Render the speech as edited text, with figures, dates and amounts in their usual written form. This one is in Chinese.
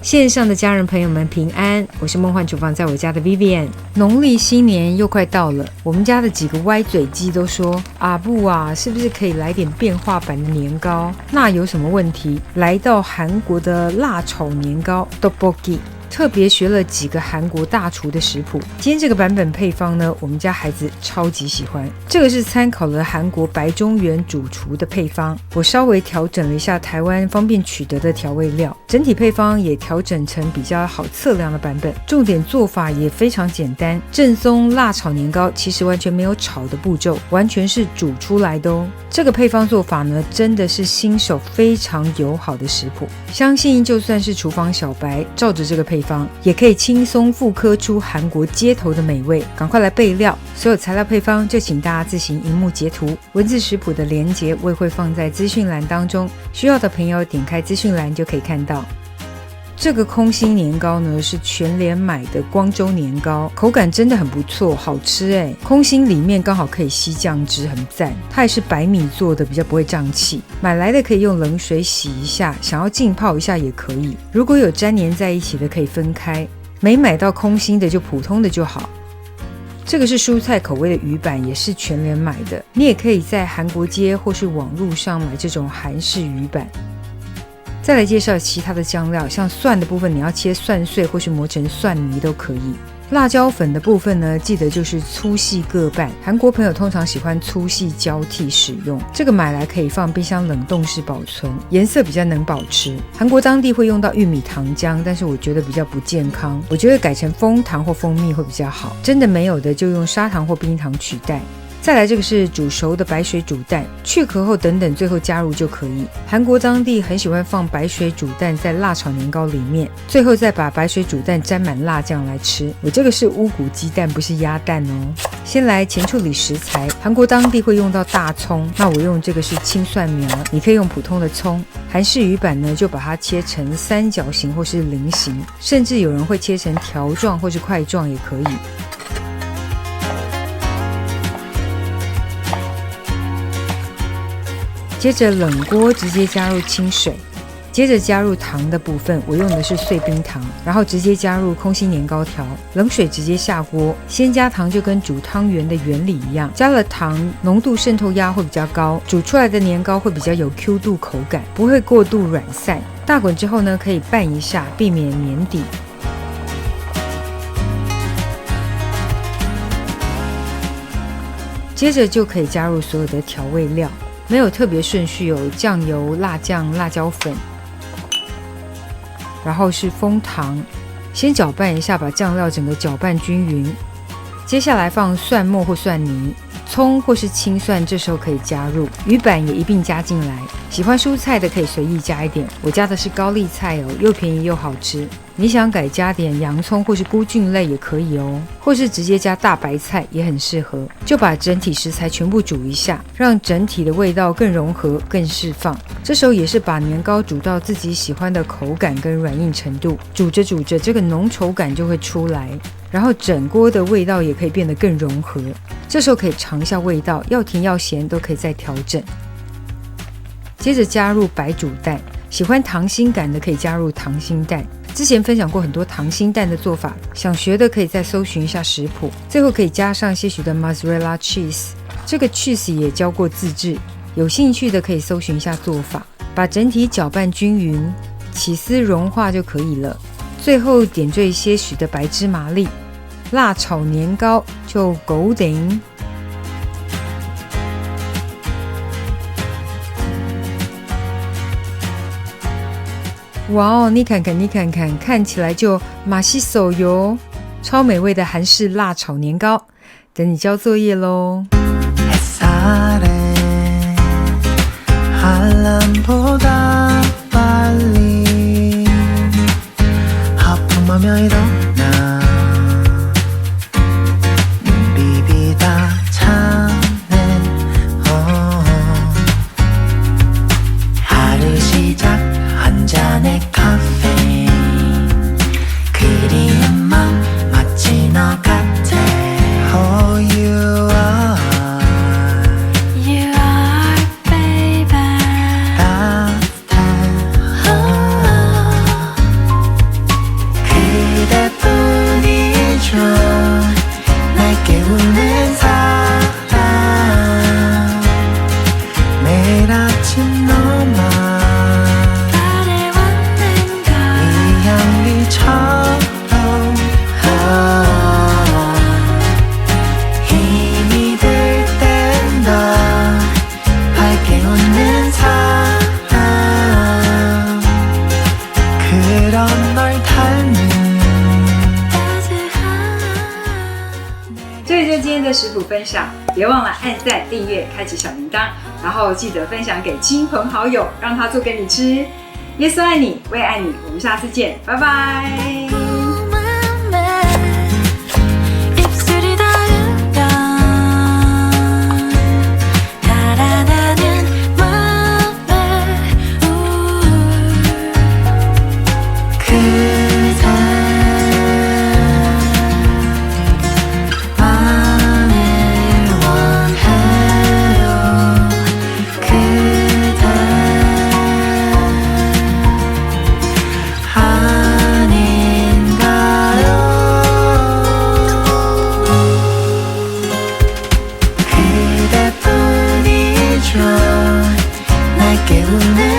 线上的家人朋友们平安，我是梦幻厨房在我家的 Vivian。 农历新年又快到了，我们家的几个歪嘴鸡都说，阿布啊，是不是可以来点变化版的年糕？那有什么问题？来到韩国的辣炒年糕 tteokbokki，特别学了几个韩国大厨的食谱。今天这个版本配方呢，我们家孩子超级喜欢。这个是参考了韩国白中原主厨的配方，我稍微调整了一下台湾方便取得的调味料，整体配方也调整成比较好测量的版本。重点做法也非常简单，正宗辣炒年糕其实完全没有炒的步骤，完全是煮出来的哦。这个配方做法呢，真的是新手非常友好的食谱，相信就算是厨房小白，照着这个配方也可以轻松复刻出韩国街头的美味。赶快来备料，所有材料配方就请大家自行荧幕截图，文字食谱的连结我也会放在资讯栏当中，需要的朋友点开资讯栏就可以看到。这个空心年糕呢，是全联买的光州年糕，口感真的很不错，好吃耶。空心里面刚好可以吸酱汁，很赞。它也是白米做的，比较不会胀气。买来的可以用冷水洗一下，想要浸泡一下也可以。如果有粘黏在一起的可以分开，没买到空心的就普通的就好。这个是蔬菜口味的鱼板，也是全联买的，你也可以在韩国街或是网路上买这种韩式鱼板。再来介绍其他的酱料，像蒜的部分你要切蒜碎或是磨成蒜泥都可以。辣椒粉的部分呢，记得就是粗细各半，韩国朋友通常喜欢粗细交替使用，这个买来可以放冰箱冷冻室保存，颜色比较能保持。韩国当地会用到玉米糖浆，但是我觉得比较不健康，我觉得改成枫糖或蜂蜜会比较好，真的没有的就用砂糖或冰糖取代。再来这个是煮熟的白水煮蛋，去壳后等等最后加入就可以。韩国当地很喜欢放白水煮蛋在辣炒年糕里面，最后再把白水煮蛋沾满辣酱来吃。我这个是乌骨鸡蛋，不是鸭蛋哦。先来前处理食材，韩国当地会用到大葱，那我用这个是青蒜苗，你可以用普通的葱。韩式鱼板呢，就把它切成三角形或是菱形，甚至有人会切成条状或是块状也可以。接着冷锅直接加入清水，接着加入糖的部分，我用的是碎冰糖，然后直接加入空心年糕条，冷水直接下锅，先加糖就跟煮汤圆的原理一样，加了糖浓度渗透压会比较高，煮出来的年糕会比较有 Q 度口感，不会过度软散。大滚之后呢，可以拌一下，避免黏底。接着就可以加入所有的调味料，没有特别顺序，有酱油、辣酱、辣椒粉，然后是枫糖，先搅拌一下，把酱料整个搅拌均匀。接下来放蒜末或蒜泥，葱或是青蒜这时候可以加入，鱼板也一并加进来。喜欢蔬菜的可以随意加一点，我加的是高丽菜哦，又便宜又好吃。你想改加点洋葱或是菇菌类也可以哦，或是直接加大白菜也很适合。就把整体食材全部煮一下，让整体的味道更融合、更释放。这时候也是把年糕煮到自己喜欢的口感跟软硬程度，煮着煮着这个浓稠感就会出来，然后整锅的味道也可以变得更融合。这时候可以尝一下味道，要甜要咸都可以再调整。接着加入白煮蛋，喜欢溏心感的可以加入溏心蛋。之前分享过很多溏心蛋的做法，想学的可以再搜寻一下食谱。最后可以加上些许的 mozzarella cheese， 这个 cheese 也教过自制，有兴趣的可以搜寻一下做法。把整体搅拌均匀，起司融化就可以了。最后点缀些许的白芝麻粒，辣炒年糕就搞定。哇哦，你看看，你看看，看起来就马西手哟，超美味的韩式辣炒年糕，等你交作业咯。分享，别忘了按赞、订阅、开启小铃铛，然后记得分享给亲朋好友，让他做给你吃。耶稣爱你，我也爱你，我们下次见，拜拜。날 깨우네